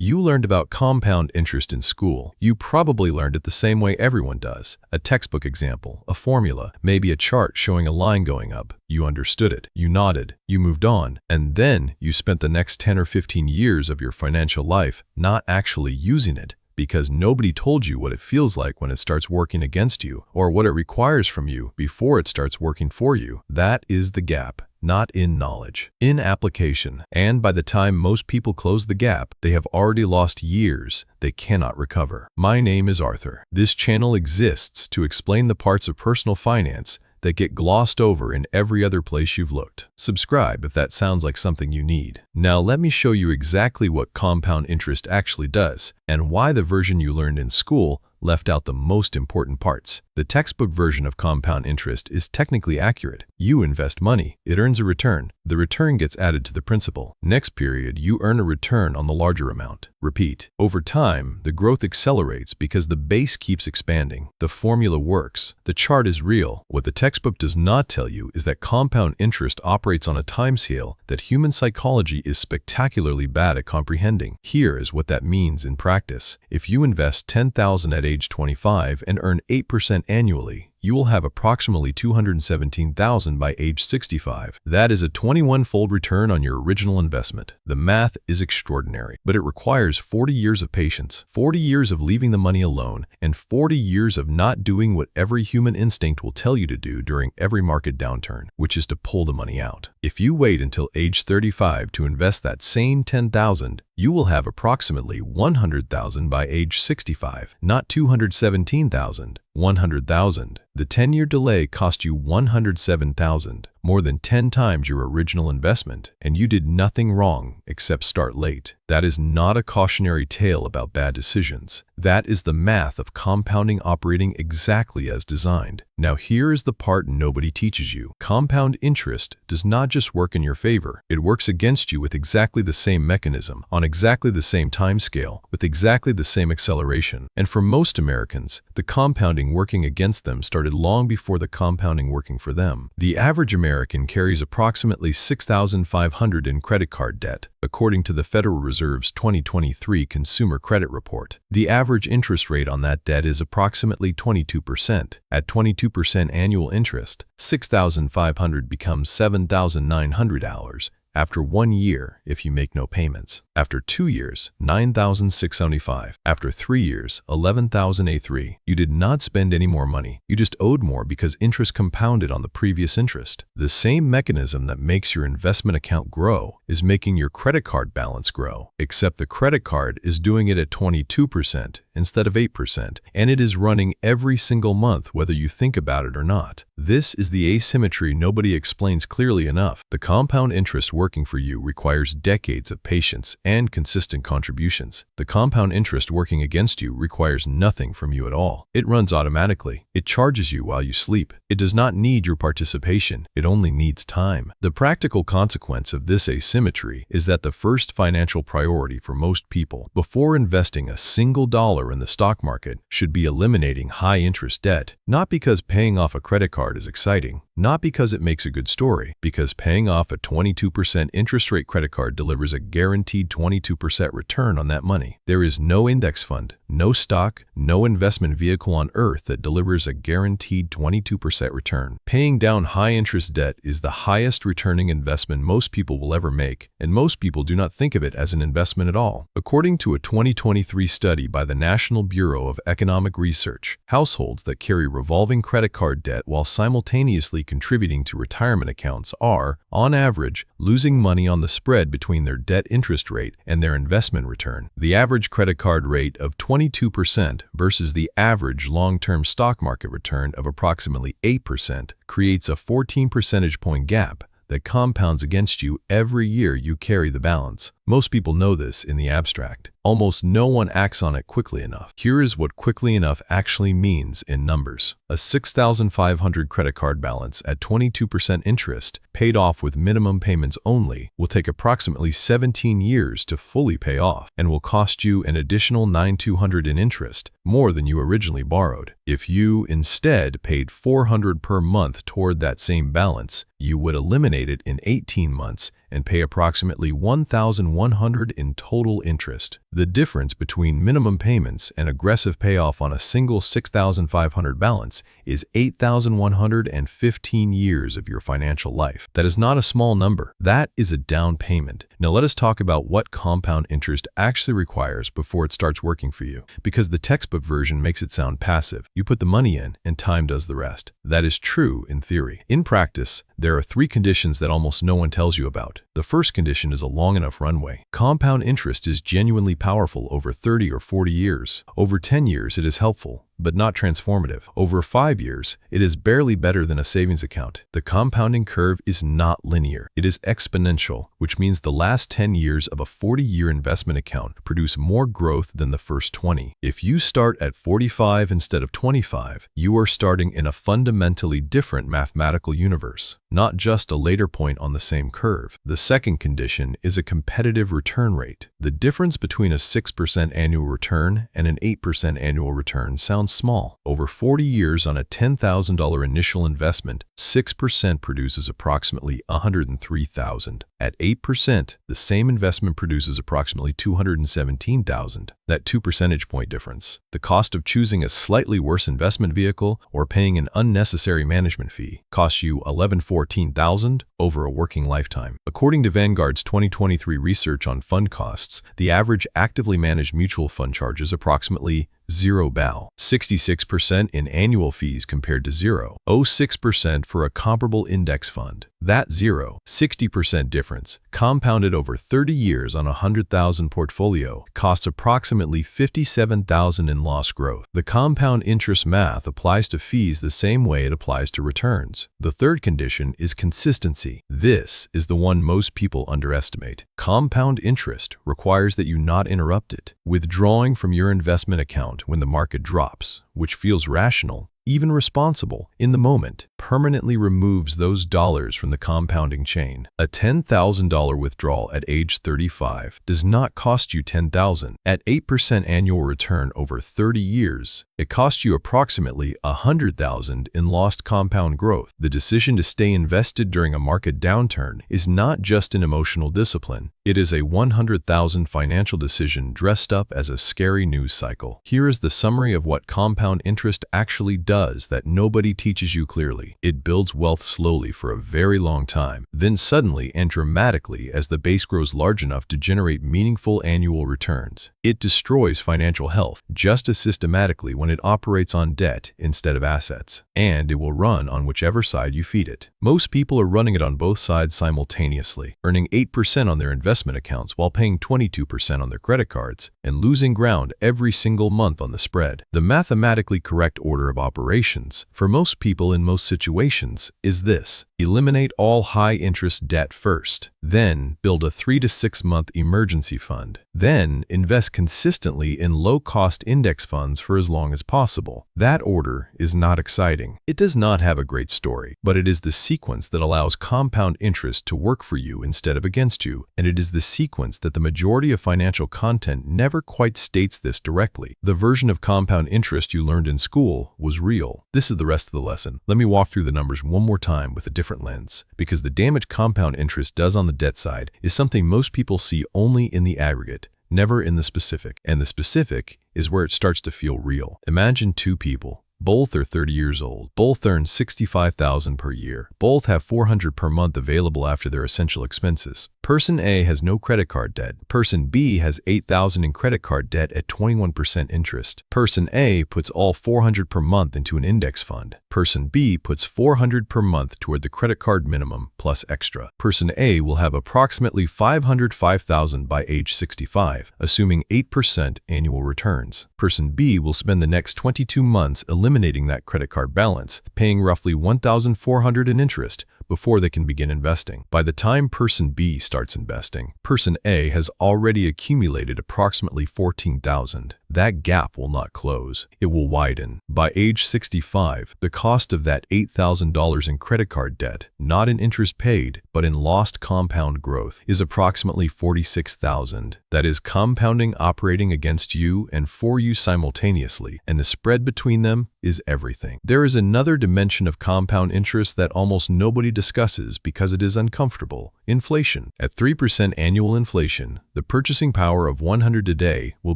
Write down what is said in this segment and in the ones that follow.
You learned about compound interest in school. You probably learned it the same way everyone does. A textbook example, a formula, maybe a chart showing a line going up. You understood it. You nodded. You moved on. And then you spent the next 10 or 15 years of your financial life not actually using it, because nobody told you what it feels like when it starts working against you, or what it requires from you before it starts working for you. That is the gap. Not in knowledge, in application. And by the time most people close the gap, they have already lost years they cannot recover. My name is Arthur. This channel exists to explain the parts of personal finance that get glossed over in every other place you've looked. Subscribe if that sounds like something you need. Now let me show you exactly what compound interest actually does, and why the version you learned in school left out the most important parts. The textbook version of compound interest is technically accurate. You invest money, it earns a return. The return gets added to the principal. Next period, you earn a return on the larger amount. Repeat. Over time, the growth accelerates because the base keeps expanding. The formula works. The chart is real. What the textbook does not tell you is that compound interest operates on a timescale that human psychology is spectacularly bad at comprehending. Here is what that means in practice. If you invest $10,000 at age 25 and earn 8% annually, you will have approximately $217,000 by age 65. That is a 21-fold return on your original investment. The math is extraordinary, but it requires 40 years of patience, 40 years of leaving the money alone, and 40 years of not doing what every human instinct will tell you to do during every market downturn, which is to pull the money out. If you wait until age 35 to invest that same $10,000, you will have approximately $100,000 by age 65, not $217,000, $100,000. The 10-year delay cost you $107,000, more than 10 times your original investment, and you did nothing wrong except start late. That is not a cautionary tale about bad decisions. That is the math of compounding operating exactly as designed. Now here is the part nobody teaches you. Compound interest does not just work in your favor. It works against you with exactly the same mechanism, on exactly the same time scale, with exactly the same acceleration. And for most Americans, the compounding working against them started long before the compounding working for them. The average American carries approximately $6,500 in credit card debt, according to the Federal Reserve's 2023 Consumer Credit Report. The average interest rate on that debt is approximately 22%. At 22% annual interest, $6,500 becomes $7,900 after 1 year if you make no payments. After 2 years, $9,675. After 3 years, $11,083. You did not spend any more money. You just owed more because interest compounded on the previous interest. The same mechanism that makes your investment account grow is making your credit card balance grow, except the credit card is doing it at 22% instead of 8%, and it is running every single month whether you think about it or not. This is the asymmetry nobody explains clearly enough. The compound interest working for you requires decades of patience and consistent contributions. The compound interest working against you requires nothing from you at all. It runs automatically. It charges you while you sleep. It does not need your participation. It only needs time. The practical consequence of this asymmetry is that the first financial priority for most people, before investing a single dollar in the stock market, should be eliminating high-interest debt. Not because paying off a credit card is exciting, not because it makes a good story, because paying off a 22% interest rate credit card delivers a guaranteed 22% return on that money. There is no index fund, no stock, no investment vehicle on earth that delivers a guaranteed 22% return. Paying down high-interest debt is the highest returning investment most people will ever make, and most people do not think of it as an investment at all. According to a 2023 study by the National Bureau of Economic Research, households that carry revolving credit card debt while simultaneously contributing to retirement accounts are, on average, losing money on the spread between their debt interest rate and their investment return. The average credit card rate of 22% versus the average long-term stock market return of approximately 8% creates a 14 percentage point gap that compounds against you every year you carry the balance. Most people know this in the abstract. Almost no one acts on it quickly enough. Here is what quickly enough actually means in numbers. A $6,500 credit card balance at 22% interest, paid off with minimum payments only, will take approximately 17 years to fully pay off and will cost you an additional $9,200 in interest, more than you originally borrowed. If you instead paid $400 per month toward that same balance, you would eliminate it in 18 months and pay approximately $1,100 in total interest. The difference between minimum payments and aggressive payoff on a single $6,500 balance is 8,115 years of your financial life. That is not a small number. That is a down payment. Now let us talk about what compound interest actually requires before it starts working for you, because the textbook version makes it sound passive. You put the money in and time does the rest. That is true in theory. In practice, there are 3 conditions that almost no one tells you about. The first condition is a long enough runway. Compound interest is genuinely powerful over 30 or 40 years. Over 10 years, it is helpful, but not transformative. Over 5 years, it is barely better than a savings account. The compounding curve is not linear. It is exponential, which means the last 10 years of a 40-year investment account produce more growth than the first 20. If you start at 45 instead of 25, you are starting in a fundamentally different mathematical universe, not just a later point on the same curve. The second condition is a competitive return rate. The difference between a 6% annual return and an 8% annual return sounds small. Over 40 years on a $10,000 initial investment, 6% produces approximately $103,000. At 8%, the same investment produces approximately $217,000. That 2 percentage point difference. The cost of choosing a slightly worse investment vehicle or paying an unnecessary management fee costs you $14,000 over a working lifetime. According to Vanguard's 2023 research on fund costs, the average actively managed mutual fund charges approximately 0 BAL, 66% in annual fees compared to 0.06% for a comparable index fund. That 0.60% difference, compounded over 30 years on a 100,000 portfolio, costs approximately $57,000 in lost growth. The compound interest math applies to fees the same way it applies to returns. The third condition is consistency. This is the one most people underestimate. Compound interest requires that you not interrupt it. Withdrawing from your investment account when the market drops, which feels rational, even responsible, in the moment, permanently removes those dollars from the compounding chain. A $10,000 withdrawal at age 35 does not cost you $10,000. At 8% annual return over 30 years, it costs you approximately $100,000 in lost compound growth. The decision to stay invested during a market downturn is not just an emotional discipline. It is a $100,000 financial decision dressed up as a scary news cycle. Here is the summary of what compound interest actually does that nobody teaches you clearly. It builds wealth slowly for a very long time, then suddenly and dramatically as the base grows large enough to generate meaningful annual returns. It destroys financial health just as systematically when it operates on debt instead of assets, and it will run on whichever side you feed it. Most people are running it on both sides simultaneously, earning 8% on their investment accounts while paying 22% on their credit cards, and losing ground every single month on the spread. The mathematically correct order of operations for most people in most situations is this: eliminate all high-interest debt first, then build a 3 to 6 month emergency fund, then invest consistently in low-cost index funds for as long as possible. That order is not exciting. It does not have a great story, but it is the sequence that allows compound interest to work for you instead of against you, and it is the sequence that the majority of financial content never quite states this directly. The version of compound interest you learned in school was real. This is the rest of the lesson. Let me walk through the numbers one more time with a different lens, because the damage compound interest does on the debt side is something most people see only in the aggregate, never in the specific. And the specific is where it starts to feel real. Imagine 2 people. Both are 30 years old. Both earn $65,000 per year. Both have $400 per month available after their essential expenses. Person A has no credit card debt. Person B has $8,000 in credit card debt at 21% interest. Person A puts all $400 per month into an index fund. Person B puts $400 per month toward the credit card minimum plus extra. Person A will have approximately $505,000 by age 65, assuming 8% annual returns. Person B will spend the next 22 months eliminating that credit card balance, paying roughly $1,400 in interest before they can begin investing. By the time Person B starts investing, Person A has already accumulated approximately $14,000. That gap will not close. It will widen. By age 65, the cost of that $8,000 in credit card debt, not in interest paid, but in lost compound growth, is approximately $46,000. That is compounding operating against you and for you simultaneously, and the spread between them is everything. There is another dimension of compound interest that almost nobody discusses because it is uncomfortable. Inflation. At 3% annual inflation, the purchasing power of 100 today will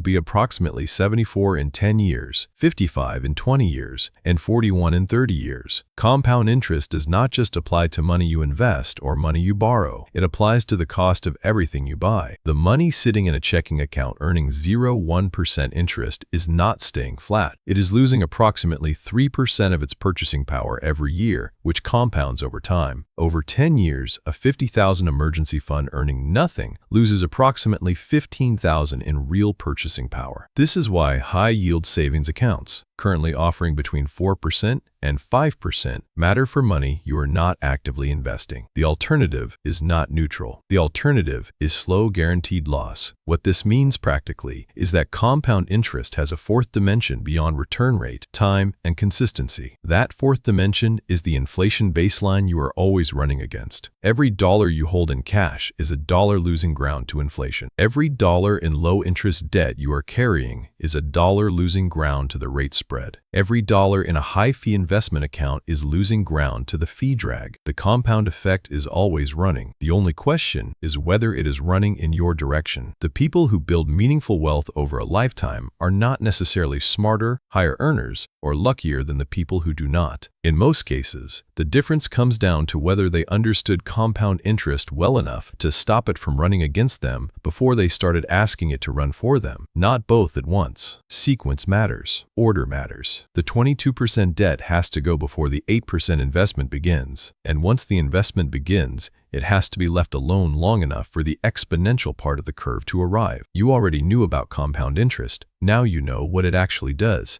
be approximately 74 in 10 years, 55 in 20 years, and 41 in 30 years. Compound interest does not just apply to money you invest or money you borrow. It applies to the cost of everything you buy. The money sitting in a checking account earning 0.1% interest is not staying flat. It is losing approximately 3% of its purchasing power every year, which compounds over time. Over 10 years, a $50,000 emergency fund earning nothing loses approximately $15,000 in real purchasing power. This is why high-yield savings accounts, currently offering between 4% and 5%, matter for money you are not actively investing. The alternative is not neutral. The alternative is slow guaranteed loss. What this means practically is that compound interest has a fourth dimension beyond return rate, time, and consistency. That fourth dimension is the inflation baseline you are always running against. Every dollar you hold in cash is a dollar losing ground to inflation. Every dollar in low-interest debt you are carrying is a dollar losing ground to the rate spread. Every dollar in a high-fee investment account is losing ground to the fee drag. The compound effect is always running. The only question is whether it is running in your direction. The people who build meaningful wealth over a lifetime are not necessarily smarter, higher earners, or luckier than the people who do not. In most cases, the difference comes down to whether they understood compound interest well enough to stop it from running against them before they started asking it to run for them. Not both at once. Sequence matters. Order matters. The 22% debt has to go before the 8% investment begins. And once the investment begins, it has to be left alone long enough for the exponential part of the curve to arrive. You already knew about compound interest. Now you know what it actually does.